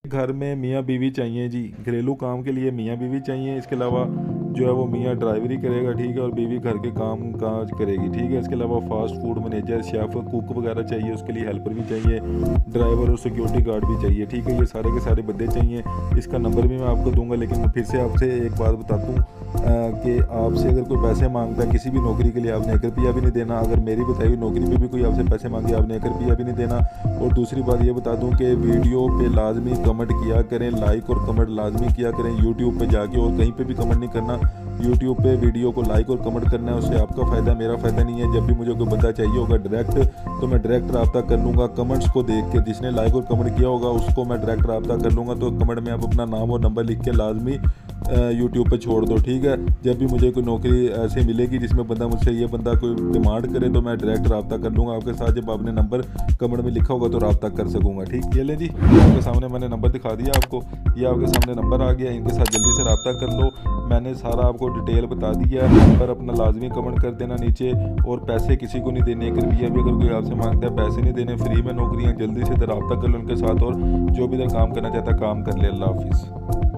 घर में मियाँ बीवी चाहिए जी, घरेलू काम के लिए मियाँ बीवी चाहिए। इसके अलावा जो है वो मियाँ ड्राइवरी करेगा, ठीक है, और बीवी घर के काम काज करेगी, ठीक है। इसके अलावा fast food manager, chef, cook वगैरह चाहिए, उसके लिए हेल्पर भी चाहिए, ड्राइवर और सिक्योरिटी गार्ड भी चाहिए, ठीक है। ये सारे के सारे बंदे चाहिए। इसका नंबर भी मैं आपको दूंगा, लेकिन मैं फिर से आपसे एक बात बता दूँ कि आपसे अगर कोई पैसे मांगता है किसी भी नौकरी के लिए, आपने 1 रुपया भी नहीं देना। अगर मेरी बताई हुई नौकरी पे भी कोई आपसे पैसे मांगे, आपने 1 रुपया भी नहीं देना। और दूसरी बात ये बता दूं कि वीडियो पे लाजमी कमेंट किया करें, लाइक और कमेंट लाजमी किया करें। यूट्यूब पे जाके और कहीं पे भी कमेंट नहीं करना। यूट्यूब पे वीडियो को लाइक और कमेंट करना है, उससे आपका फ़ायदा, मेरा फ़ायदा नहीं है। जब भी मुझे कोई बंदा चाहिए होगा डायरेक्ट, तो मैं डायरेक्ट रब्ता कर लूँगा कमेंट्स को देख के। जिसने लाइक और कमेंट किया होगा उसको मैं डायरेक्ट रब्ता कर लूँगा। तो कमेंट में आप अपना नाम और नंबर लिख के लाजमी यूट्यूब पे छोड़ दो, ठीक है। जब भी मुझे कोई नौकरी ऐसी मिलेगी जिसमें बंदा मुझसे ये बंदा कोई डिमांड करे, तो मैं डायरेक्ट रब्ता कर लूँगा आपके साथ। जब आपने नंबर कमेंट में लिखा होगा तो रब्ता कर सकूँगा, ठीक। ये ले जी, आपके सामने मैंने नंबर दिखा दिया आपको, ये आपके सामने नंबर आ गया। इनके साथ जल्दी से रब्ता कर लो। मैंने सारा आपको डिटेल बता दिया है। नंबर अपना लाजमी कमेंट कर देना नीचे। और पैसे किसी को नहीं देने, 1 रुपया भी अगर कोई आपसे मांगता है पैसे नहीं देने, फ्री में नौकरियाँ। जल्दी से रब्ता कर लो उनके साथ, और जो भी इधर काम करना चाहता है काम कर ले। अल्लाह हाफिज़।